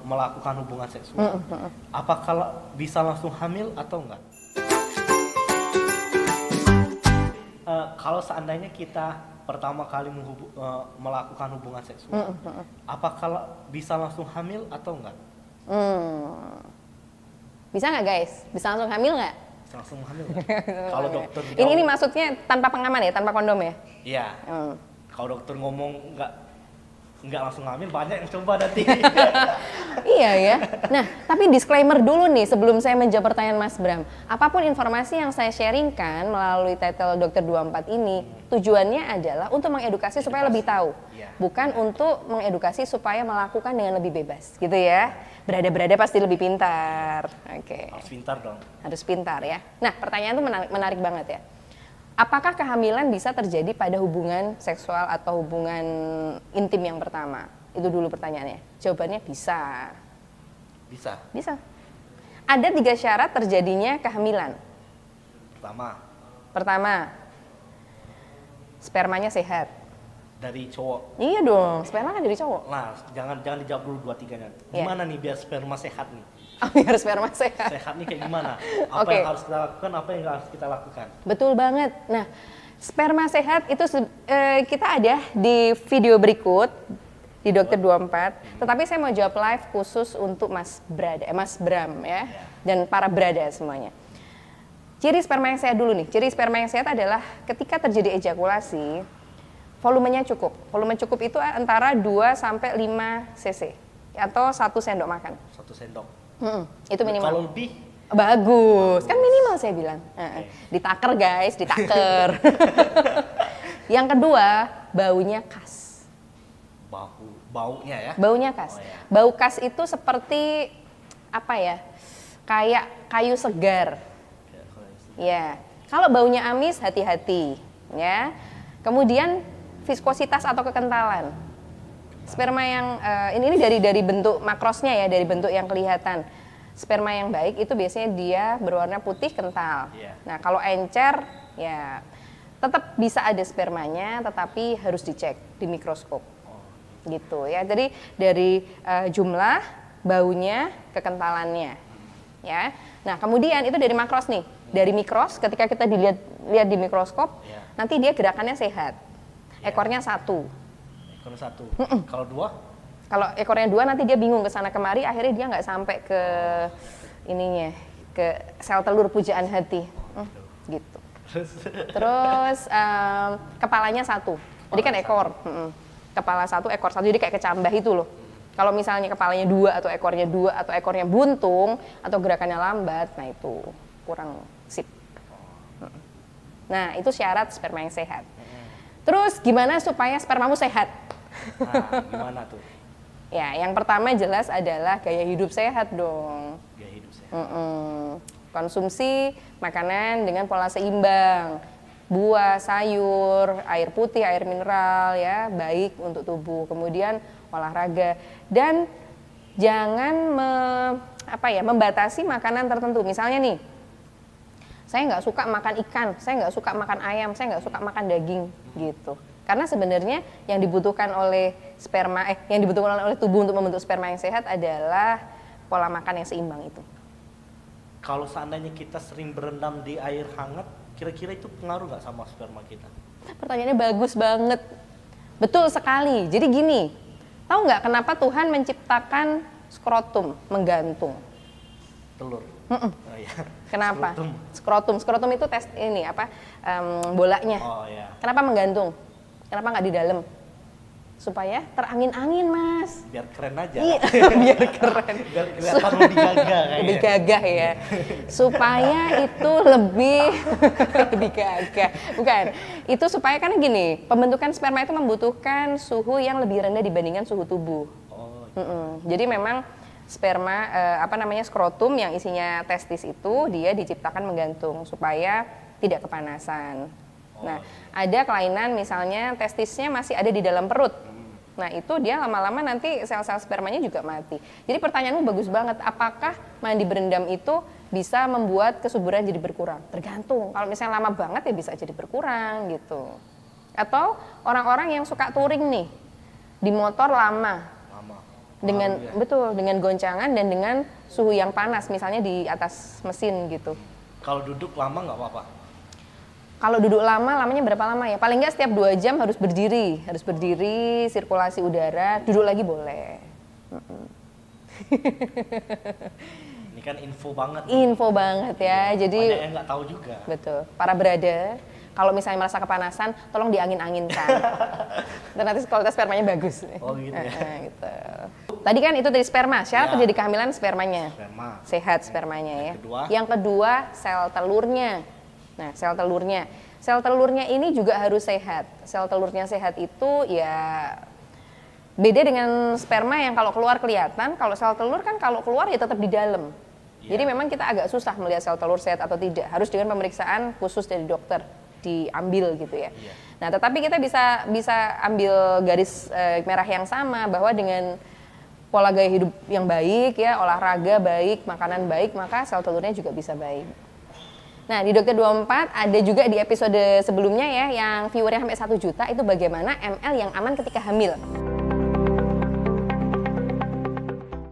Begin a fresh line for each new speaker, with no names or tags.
melakukan hubungan seksual, apakah bisa langsung hamil atau enggak? Kalau seandainya kita pertama kali melakukan hubungan seksual, apakah bisa langsung hamil atau enggak?
Bisa nggak guys? Bisa langsung hamil nggak?
Bisa langsung hamil nggak? Kalau dokter
ini maksudnya tanpa pengaman ya, tanpa kondom ya?
Iya. Kalau dokter ngomong nggak langsung hamil, banyak yang coba nanti.
Iya ya. Nah, tapi disclaimer dulu nih sebelum saya menjawab pertanyaan Mas Bram. Apapun informasi yang saya sharingkan melalui title Dokter 24 ini, tujuannya adalah untuk mengedukasi supaya lebih tahu. Bukan untuk mengedukasi supaya melakukan dengan lebih bebas, gitu ya. Berada-berada pasti lebih pintar. Oke.
Harus pintar dong.
Harus pintar ya. Nah, pertanyaan itu menarik banget ya. Apakah kehamilan bisa terjadi pada hubungan seksual atau hubungan intim yang pertama? Itu dulu pertanyaannya. Jawabannya bisa.
Bisa.
Bisa. Ada 3 syarat terjadinya kehamilan. Pertama, spermanya sehat.
Dari cowok.
Iya dong, sperma kan dari cowok.
Nah, jangan dijawab dulu 2-3-nya. Gimana nih biar sperma sehat nih?
Biar sperma sehat.
Sehat nih kayak gimana? Apa yang harus kita lakukan, apa yang harus kita lakukan?
Betul banget. Nah, sperma sehat itu kita ada di video berikut di Dokter 24. Tetapi saya mau jawab live khusus untuk Mas Bram ya, dan para Brada semuanya. Ciri sperma yang sehat dulu nih. Ciri sperma yang sehat adalah ketika terjadi ejakulasi, volumenya cukup. Volume cukup itu antara 2 sampai 5 cc atau 1 sendok makan.
1 sendok.
Itu minimal.
Kalau lebih?
Bagus. Kan minimal saya bilang. Ditaker guys, ditaker. Yang kedua, baunya khas.
Baunya ya?
Baunya khas. Bau khas itu seperti apa ya? Kayak kayu segar. Ya. Kalau baunya amis, hati-hati. Ya. Kemudian viskositas atau kekentalan. Sperma yang ini dari bentuk makrosnya ya, dari bentuk yang kelihatan. Sperma yang baik itu biasanya dia berwarna putih kental. Nah, kalau encer ya tetap bisa ada spermanya, tetapi harus dicek di mikroskop. Gitu ya. Jadi dari jumlah, baunya, kekentalannya. Ya. Nah, kemudian itu dari makros nih. Dari mikros ketika kita lihat di mikroskop, nanti dia gerakannya sehat. Ekornya 1.
Kalau 2?
Kalau ekornya 2 nanti dia bingung ke sana kemari, akhirnya dia nggak sampai ke ininya, ke sel telur pujaan hati. Gitu. Terus kepalanya 1. Jadi kan ekor. Kepala 1, ekor 1, jadi kayak kecambah itu loh. Kalau misalnya kepalanya 2 atau ekornya 2 atau ekornya buntung atau gerakannya lambat, nah itu kurang sip. Nah, itu syarat sperma yang sehat. Terus gimana supaya spermamu sehat?
Nah, gimana tuh?
Ya, yang pertama jelas adalah gaya hidup sehat dong.
Gaya hidup sehat.
Konsumsi makanan dengan pola seimbang. Buah, sayur, air putih, air mineral ya, baik untuk tubuh. Kemudian olahraga dan jangan membatasi makanan tertentu. Misalnya nih, saya nggak suka makan ikan, saya nggak suka makan ayam, saya nggak suka makan daging gitu. Karena sebenarnya yang dibutuhkan oleh tubuh untuk membentuk sperma yang sehat adalah pola makan yang seimbang itu.
Kalau seandainya kita sering berendam di air hangat, kira-kira itu pengaruh nggak sama sperma kita?
Pertanyaannya bagus banget. Betul sekali. Jadi gini, tahu nggak kenapa Tuhan menciptakan skrotum menggantung?
Telur.
Kenapa? Skrotum itu tes ini bolanya. Kenapa menggantung? Kenapa nggak di dalam? Supaya terangin-angin, Mas.
Biar keren aja.
Iya, biar keren.
Biar kelihatan lebih gagah kayaknya.
Lebih gagah ya. Supaya itu lebih gagah. Bukan. Itu supaya kan gini, pembentukan sperma itu membutuhkan suhu yang lebih rendah dibandingkan suhu tubuh. Jadi memang sperma skrotum yang isinya testis itu dia diciptakan menggantung supaya tidak kepanasan. Nah, ada kelainan misalnya testisnya masih ada di dalam perut. Nah, itu dia lama-lama nanti sel-sel spermanya juga mati. Jadi pertanyaanmu bagus banget, apakah mandi berendam itu bisa membuat kesuburan jadi berkurang? Tergantung. Kalau misalnya lama banget ya bisa jadi berkurang gitu. Atau orang-orang yang suka touring nih, di motor lama. dengan
ya?
betul, dengan goncangan dan dengan suhu yang panas, misalnya di atas mesin gitu.
Kalau duduk lama nggak apa-apa?
Kalau duduk lama, lamanya berapa lama ya? Paling nggak setiap 2 jam harus berdiri, sirkulasi udara, duduk lagi boleh.
Ini kan info banget.
Info banget ya, jadi
banyak yang nggak tahu juga.
betul. Para brother, kalau misalnya merasa kepanasan, tolong diangin-anginkan. Dan nanti kualitas spermanya bagus.
Oh gitu ya.
Gitu. Tadi kan itu dari sperma, syarat
Ya.
terjadi kehamilan spermanya.
Sperma.
Sehat spermanya ya.
Yang
kedua, sel telurnya. Nah, sel telurnya. Sel telurnya ini juga harus sehat. Sel telurnya sehat itu ya beda dengan sperma yang kalau keluar kelihatan, kalau sel telur kan kalau keluar ya tetap di dalam. Jadi memang kita agak susah melihat sel telur sehat atau tidak. Harus dengan pemeriksaan khusus dari dokter diambil gitu ya. Nah, tetapi kita bisa ambil garis merah yang sama bahwa dengan pola gaya hidup yang baik ya, olahraga baik, makanan baik, maka sel telurnya juga bisa baik. Nah, di Dokter 24 ada juga di episode sebelumnya ya yang viewernya sampai 1 juta itu bagaimana ML yang aman ketika hamil.